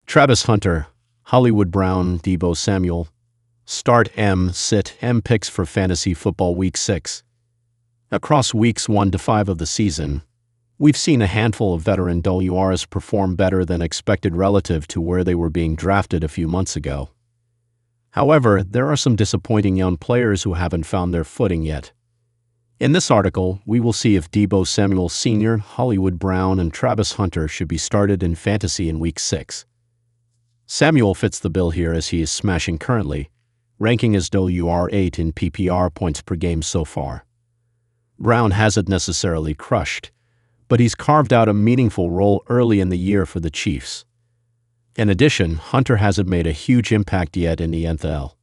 Travis Hunter, Hollywood Brown, Deebo Samuel. Start M, sit M picks for Fantasy Football Week 6. Across weeks 1 to 5 of the season, we've seen a handful of veteran WRs perform better than expected relative to where they were being drafted a few months ago. However, there are some disappointing young players who haven't found their footing yet. In this article, we will see if Deebo Samuel Sr., Hollywood Brown, and Travis Hunter should be started in fantasy in Week 6. Samuel fits the bill here as he is smashing currently, ranking as WR8 in PPR points per game so far. Brown hasn't necessarily crushed, but he's carved out a meaningful role early in the year for the Chiefs. In addition, Hunter hasn't made a huge impact yet in the NFL.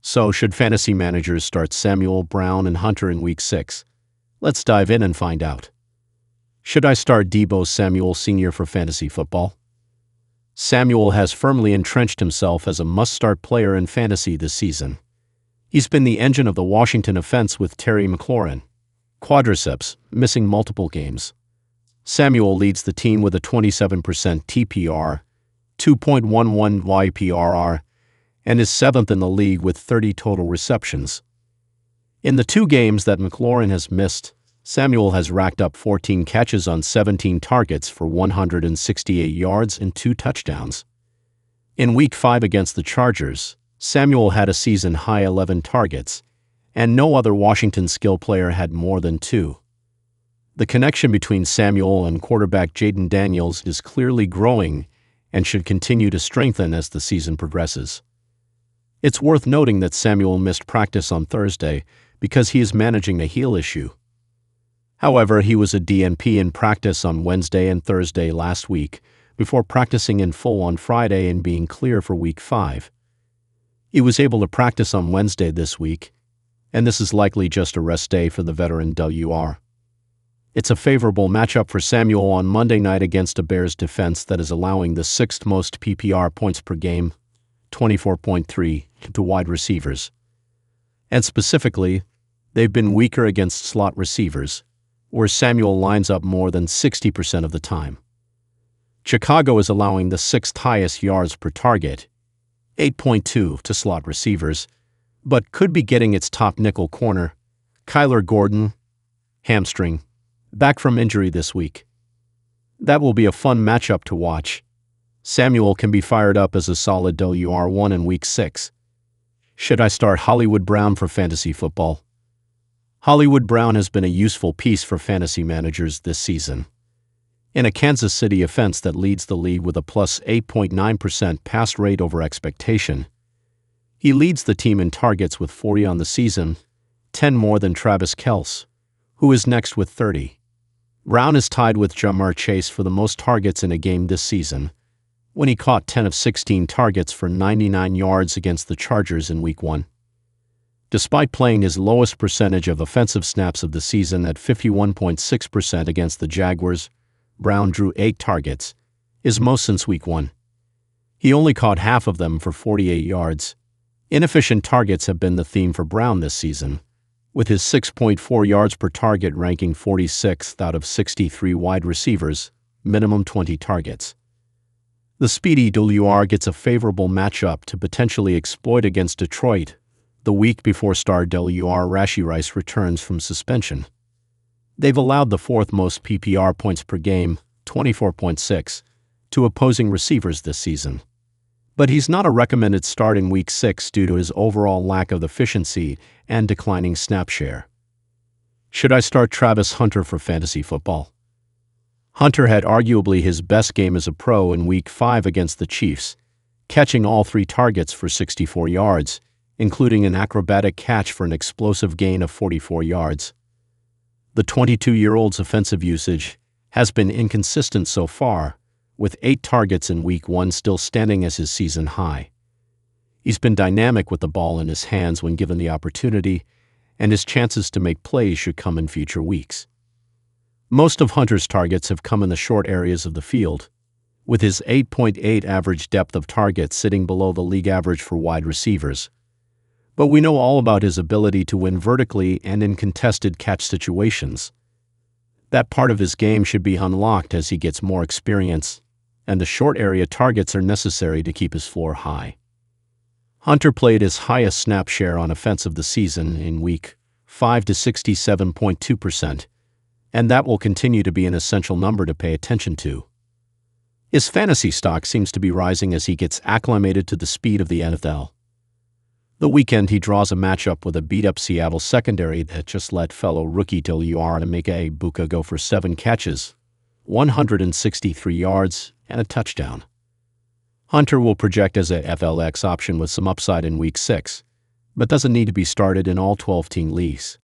So, should fantasy managers start Samuel, Brown, and Hunter in Week 6? Let's dive in and find out. Should I start Deebo Samuel Sr. for fantasy football? Samuel has firmly entrenched himself as a must-start player in fantasy this season. He's been the engine of the Washington offense with Terry McLaurin, quadriceps, missing multiple games. Samuel leads the team with a 27% TPR, 2.11 YPRR, and is 7th in the league with 30 total receptions. In the 2 games that McLaurin has missed, Samuel has racked up 14 catches on 17 targets for 168 yards and 2 touchdowns. In Week 5 against the Chargers, Samuel had a season-high 11 targets, and no other Washington skill player had more than 2. The connection between Samuel and quarterback Jaden Daniels is clearly growing and should continue to strengthen as the season progresses. It's worth noting that Samuel missed practice on Thursday because he is managing a heel issue. However, he was a DNP in practice on Wednesday and Thursday last week, before practicing in full on Friday and being clear for Week 5. He was able to practice on Wednesday this week, and this is likely just a rest day for the veteran WR. It's a favorable matchup for Samuel on Monday night against a Bears defense that is allowing the 6th most PPR points per game, 24.3, to wide receivers. And specifically, they've been weaker against slot receivers, where Samuel lines up more than 60% of the time. Chicago is allowing the 6th highest yards per target, 8.2, to slot receivers, but could be getting its top nickel corner, Kyler Gordon, hamstring, back from injury this week. That will be a fun matchup to watch. Samuel can be fired up as a solid WR1 in Week 6. Should I start Hollywood Brown for fantasy football? Hollywood Brown has been a useful piece for fantasy managers this season. In a Kansas City offense that leads the league with a plus 8.9% pass rate over expectation, he leads the team in targets with 40 on the season, 10 more than Travis Kelce, who is next with 30. Brown is tied with Ja'Marr Chase for the most targets in a game this season, when he caught 10 of 16 targets for 99 yards against the Chargers in Week 1. Despite playing his lowest percentage of offensive snaps of the season at 51.6% against the Jaguars, Brown drew 8 targets, his most since Week 1. He only caught half of them for 48 yards. Inefficient targets have been the theme for Brown this season, with his 6.4 yards per target ranking 46th out of 63 wide receivers, minimum 20 targets. The speedy WR gets a favorable matchup to potentially exploit against Detroit the week before star WR Rashee Rice returns from suspension. They've allowed the 4th most PPR points per game, 24.6, to opposing receivers this season. But he's not a recommended start in Week 6 due to his overall lack of efficiency and declining snap share. Should I start Travis Hunter for fantasy football? Hunter had arguably his best game as a pro in Week 5 against the Chiefs, catching all 3 targets for 64 yards, including an acrobatic catch for an explosive gain of 44 yards. The 22-year-old's offensive usage has been inconsistent so far, with 8 targets in Week 1 still standing as his season high. He's been dynamic with the ball in his hands when given the opportunity, and his chances to make plays should come in future weeks. Most of Hunter's targets have come in the short areas of the field, with his 8.8 average depth of target sitting below the league average for wide receivers. But we know all about his ability to win vertically and in contested catch situations. That part of his game should be unlocked as he gets more experience and the short area targets are necessary to keep his floor high. Hunter played his highest snap share on offense of the season in Week 5 to 67.2%, and that will continue to be an essential number to pay attention to. His fantasy stock seems to be rising as he gets acclimated to the speed of the NFL. The weekend he draws a matchup with a beat-up Seattle secondary that just let fellow rookie WNBA Buka go for 7 catches, 163 yards, and a touchdown. Hunter will project as a FLX option with some upside in Week 6, but doesn't need to be started in all 12-team leagues.